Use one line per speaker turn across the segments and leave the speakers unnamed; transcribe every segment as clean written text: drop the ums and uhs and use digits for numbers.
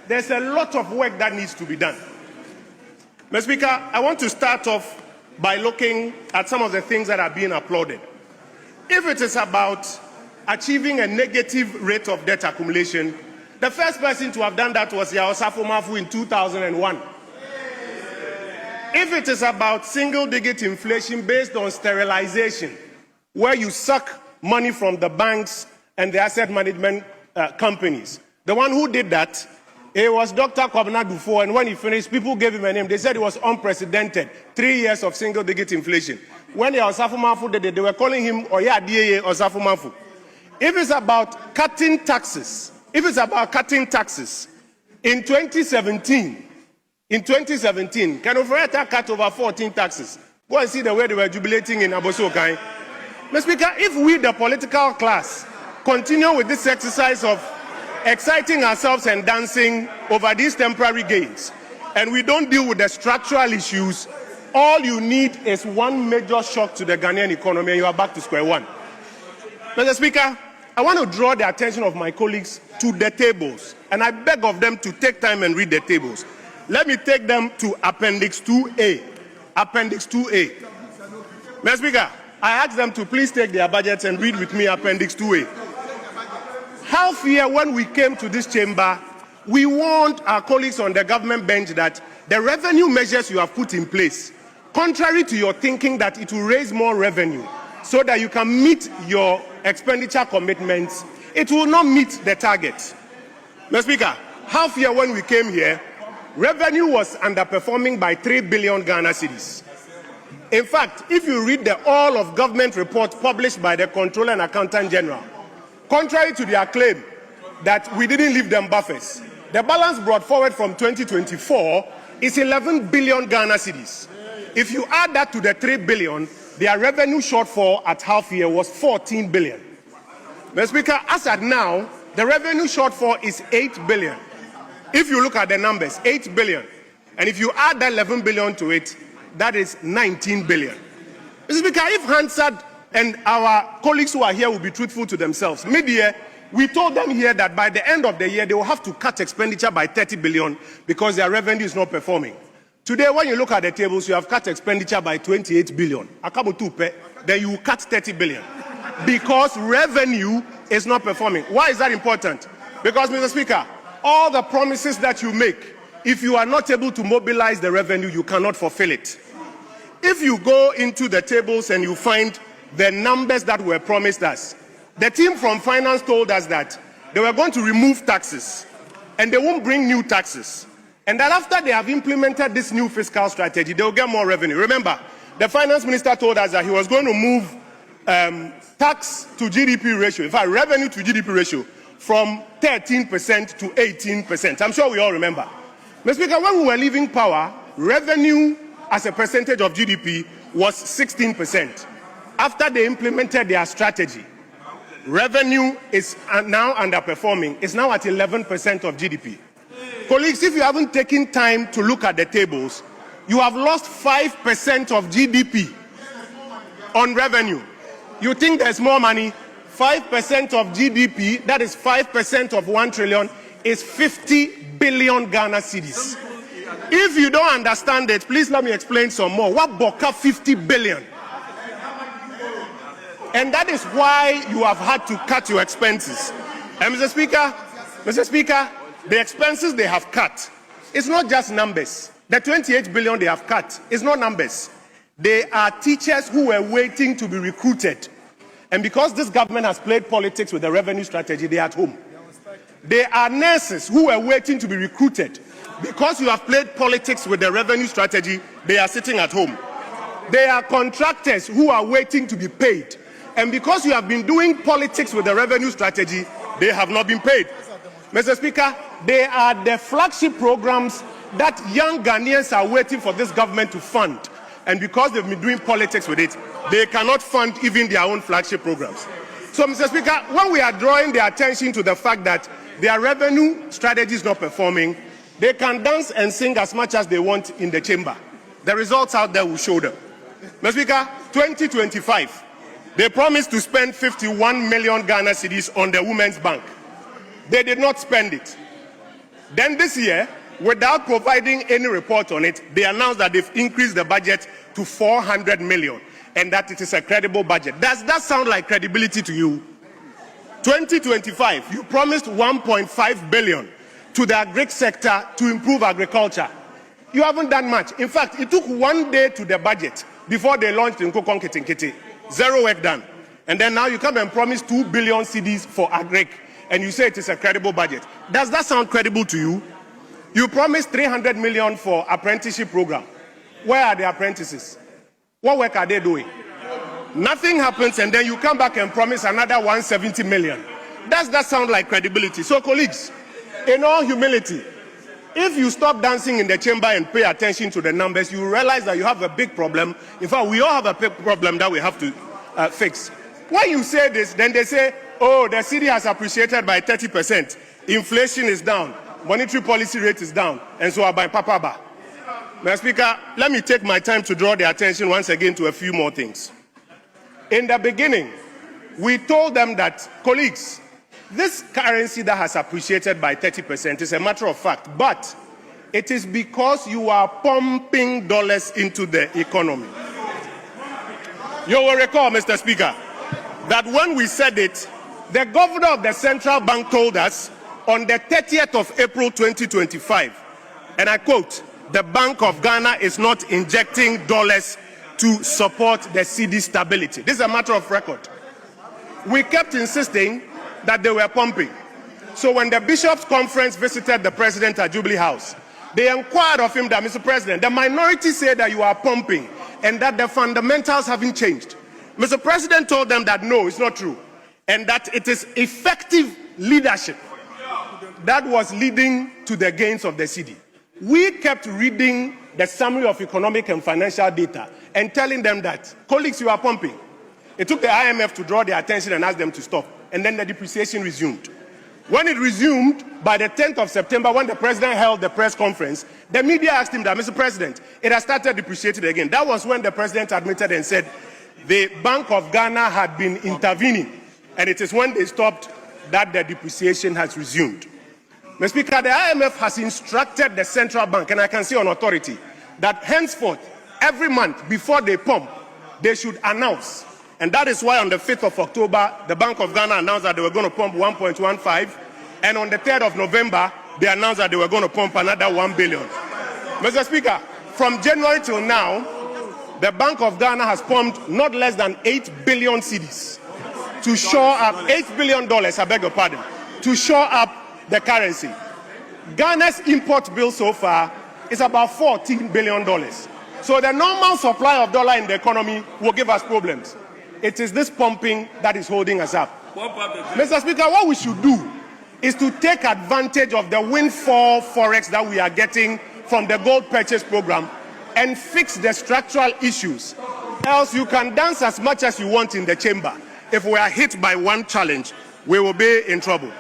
There's a lot of work that needs to be done. Mr. Speaker, I want to start off by looking at some of the things that are being applauded. If it is about achieving a negative rate of debt accumulation, the first person to have done that was Yaw Osafo Mafu in 2001. If it is about single-digit inflation based on sterilization, where you suck money from the banks and the asset management companies, the one who did that, it was Dr. Kwabena Dufo, and when he finished, people gave him a name. They said it was unprecedented. 3 years of single-digit inflation. When Yaw Osafo Mafu did it, they were calling him Oya Adieye Osafo Mafu. If it's about cutting taxes, in 2017, Kano Fureta cut over 14 taxes. Go and see the way they were jubilating in Abossey Okai. Mr. Speaker, if we, the political class, continue with this exercise of exciting ourselves and dancing over these temporary gains, and we don't deal with the structural issues, all you need is one major shock to the Ghanaian economy and you are back to square one. Mr. Speaker, I want to draw the attention of my colleagues to the tables, and I beg of them to take time and read the tables. Let me take them to Appendix 2A. Appendix 2A. Mr. Speaker, I ask them to please take their budgets and read with me Appendix 2A. Half year when we came to this chamber, we warned our colleagues on the government bench that the revenue measures you have put in place, contrary to your thinking that it will raise more revenue so that you can meet your expenditure commitments, it will not meet the target. Mr. Speaker, half year when we came here, revenue was underperforming by 3 billion Ghana cedis. In fact, if you read the all of government report published by the Controller and Accountant General, contrary to their claim that we didn't leave them buffers, the balance brought forward from 2024 is 11 billion Ghana cedis. If you add that to the 3 billion, their revenue shortfall at half year was 14 billion. Mr. Speaker, as at now, the revenue shortfall is 8 billion. If you look at the numbers, 8 billion. And if you add that 11 billion to it, that is 19 billion. Mr. Speaker, if Hansard and our colleagues who are here will be truthful to themselves, mid-year, we told them here that by the end of the year, they will have to cut expenditure by 30 billion because their revenue is not performing. Today, when you look at the tables, you have cut expenditure by 28 billion. Then you cut 30 billion because revenue is not performing. Why is that important? Because, Mr. Speaker, all the promises that you make, if you are not able to mobilize the revenue, you cannot fulfill it. If you go into the tables and you find the numbers that were promised us, the team from finance told us that they were going to remove taxes and they won't bring new taxes. And that after they have implemented this new fiscal strategy, they will get more revenue. Remember, the finance minister told us that he was going to move tax to GDP ratio, in fact, revenue to GDP ratio, from 13% to 18%. I'm sure we all remember. Mr. Speaker, when we were leaving power, revenue as a percentage of GDP was 16%. After they implemented their strategy, revenue is now underperforming. It's now at 11% of GDP. Colleagues, if you haven't taken time to look at the tables, you have lost 5% of GDP on revenue. You think there's more money? 5% of GDP, that is 5% of 1 trillion, is 50 billion Ghana cedis. If you don't understand it, please let me explain some more. What boka 50 billion? And that is why you have had to cut your expenses. And Mr. Speaker, the expenses they have cut, it's not just numbers. The 28 billion they have cut is not numbers. They are teachers who were waiting to be recruited. And because this government has played politics with the revenue strategy, they are at home. They are nurses who were waiting to be recruited. Because you have played politics with the revenue strategy, they are sitting at home. They are contractors who are waiting to be paid. And because you have been doing politics with the revenue strategy, they have not been paid. Mr. Speaker, they are the flagship programs that young Ghanaians are waiting for this government to fund. And because they've been doing politics with it, they cannot fund even their own flagship programs. So, Mr. Speaker, when we are drawing their attention to the fact that their revenue strategy is not performing, they can dance and sing as much as they want in the chamber. The results out there will show them. Mr. Speaker, 2025, they promised to spend 51 million Ghana cedis on the Women's Bank. They did not spend it. Then this year, without providing any report on it, they announced that they've increased the budget to 400 million and that it is a credible budget. Does that sound like credibility to you? 2025, you promised 1.5 billion to the agri sector to improve agriculture. You haven't done much. In fact, it took 1 day to the budget before they launched in Nkukong Kitinkiti. Zero work done. And then now you come and promise 2 billion cedis for agri, and you say it is a credible budget. Does that sound credible to you? You promised 300 million for apprenticeship program. Where are the apprentices? What work are they doing? Nothing happens, and then you come back and promise another 170 million. Does that sound like credibility? So, colleagues, in all humility, if you stop dancing in the chamber and pay attention to the numbers, you realize that you have a big problem. In fact, we all have a big problem that we have to fix. When you say this, then they say, oh, the cedi has appreciated by 30%. Inflation is down. Monetary policy rate is down. And so by Papa. Mr. Speaker, let me take my time to draw the attention once again to a few more things. In the beginning, we told them that, colleagues, this currency that has appreciated by 30% is a matter of fact, but it is because you are pumping dollars into the economy. You will recall, Mr. Speaker, that when we said it, the governor of the central bank told us on the 30th of April 2025, and I quote, "The Bank of Ghana is not injecting dollars to support the cedi stability." This is a matter of record. We kept insisting that they were pumping. So when the Bishops' Conference visited the president at Jubilee House, they inquired of him that, Mr. President, the minority say that you are pumping and that the fundamentals haven't changed. Mr. President told them that no, it's not true, and that it is effective leadership that was leading to the gains of the cedi. We kept reading the summary of economic and financial data and telling them that, colleagues, you are pumping. It took the IMF to draw their attention and ask them to stop, and then the depreciation resumed. When it resumed, by the 10th of September, when the president held the press conference, the media asked him that, Mr. President, it has started depreciating again. That was when the president admitted and said the Bank of Ghana had been intervening, and it is when they stopped that the depreciation has resumed. Mr. Speaker, the IMF has instructed the central bank, and I can say on authority, that henceforth, every month before they pump, they should announce. And that is why on the 5th of October, the Bank of Ghana announced that they were going to pump 1.15, and on the 3rd of November, they announced that they were going to pump another 1 billion. Mr. Speaker, from January till now, the Bank of Ghana has pumped not less than 8 billion cedis to shore up, $8 billion, I beg your pardon, to shore up the currency. Ghana's import bill so far is about $14 billion. So the normal supply of dollar in the economy will give us problems. It is this pumping that is holding us up. Mr. Speaker, what we should do is to take advantage of the windfall forex that we are getting from the gold purchase program and fix the structural issues. Else you can dance as much as you want in the chamber. If we are hit by one challenge, we will be in trouble.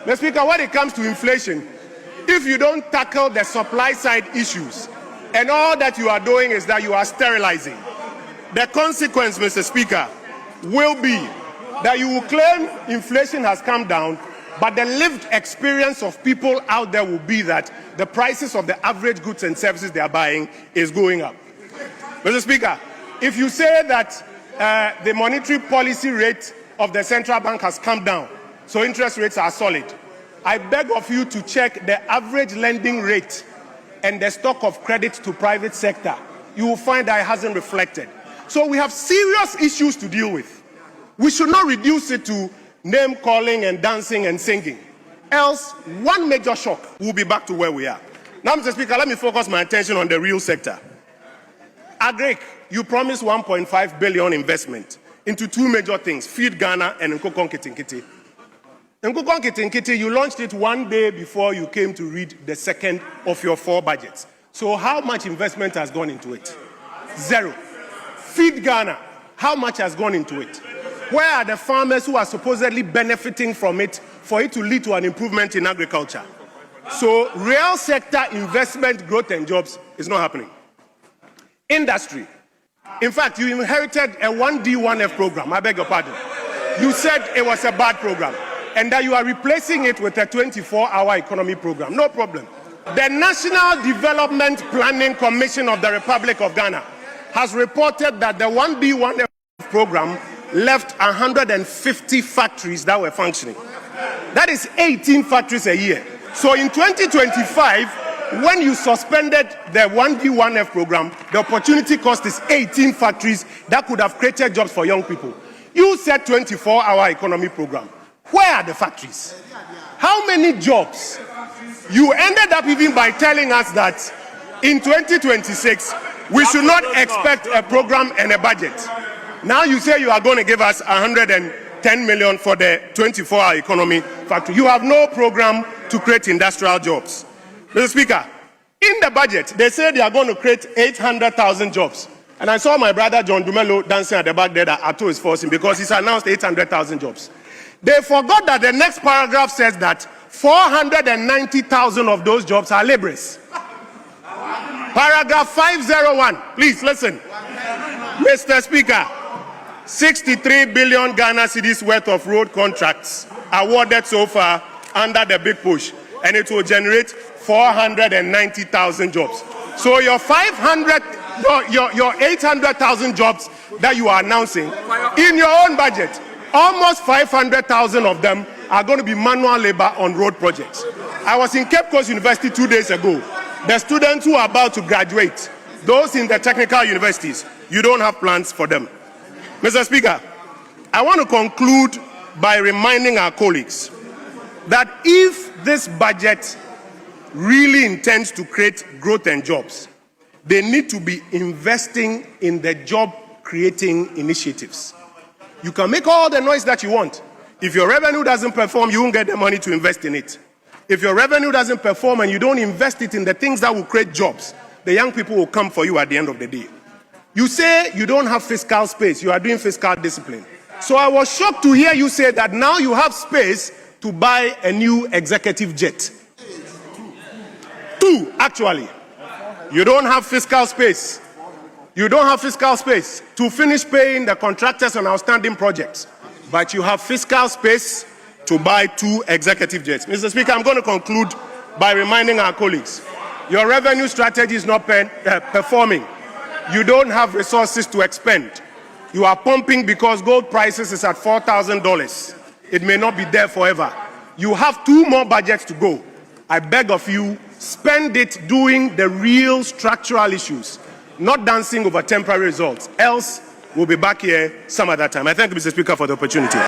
Mr. Speaker, when it comes to inflation, if you don't tackle the supply side issues, and all that you are doing is that you are sterilizing, the consequence, Mr. Speaker, will be that you will claim inflation has come down, but the lived experience of people out there will be that the prices of the average goods and services they are buying is going up. Mr. Speaker, if you say that the monetary policy rate of the central bank has come down, so interest rates are solid, I beg of you to check the average lending rate and the stock of credit to private sector. You will find that it hasn't reflected. So we have serious issues to deal with. We should not reduce it to name calling and dancing and singing. Else, one major shock, we'll be back to where we are. Now, Mr. Speaker, let me focus my attention on the real sector. Agric, you promised 1.5 billion investment into two major things, Feed Ghana and Nkukong Kitinkiti. Nkukong Kitinkiti, you launched it 1 day before you came to read the second of your 4 budgets. So how much investment has gone into it? Zero. Feed Ghana, how much has gone into it? Where are the farmers who are supposedly benefiting from it for it to lead to an improvement in agriculture? So real sector investment, growth and jobs is not happening. Industry. In fact, you inherited a 1D1F program. I beg your pardon. You said it was a bad program. and that you are replacing it with a 24-hour economy program. No problem. The National Development Planning Commission of the Republic of Ghana has reported that the 1B1F program left 150 factories that were functioning. That is 18 factories a year. So in 2025, when you suspended the 1B1F program, the opportunity cost is 18 factories that could have created jobs for young people. You said 24-hour economy program. Where are the factories? How many jobs? You ended up even by telling us that in 2026, we should not expect a program and a budget. Now you say you are going to give us 110 million for the 24-hour economy factory. You have no program to create industrial jobs. Mr. Speaker, in the budget, they say they are going to create 800,000 jobs. And I saw my brother John Dumelo dancing at the back there that Ato is forcing because he's announced 800,000 jobs. They forgot that the next paragraph says that 490,000 of those jobs are laborers. Paragraph 501, please listen. Mr. Speaker, 63 billion Ghana cedis worth of road contracts awarded so far under the big push, and it will generate 490,000 jobs. So your 800,000 jobs that you are announcing in your own budget, almost 500,000 of them are going to be manual labor on road projects. I was in Cape Coast University 2 days ago. The students who are about to graduate, those in the technical universities, you don't have plans for them. Mr. Speaker, I want to conclude by reminding our colleagues that if this budget really intends to create growth and jobs, they need to be investing in the job-creating initiatives. You can make all the noise that you want. If your revenue doesn't perform, you won't get the money to invest in it. If your revenue doesn't perform and you don't invest it in the things that will create jobs, the young people will come for you at the end of the day. You say you don't have fiscal space. You are doing fiscal discipline. So I was shocked to hear you say that now you have space to buy a new executive jet. 2, actually. You don't have fiscal space. You don't have fiscal space to finish paying the contractors on outstanding projects. But you have fiscal space to buy 2 executive jets. Mr. Speaker, I'm going to conclude by reminding our colleagues, your revenue strategy is not performing. You don't have resources to expend. You are pumping because gold prices is at $4,000. It may not be there forever. You have 2 more budgets to go. I beg of you, spend it doing the real structural issues, not dancing over temporary results. Else, we'll be back here some other time. I thank you, Mr. Speaker, for the opportunity.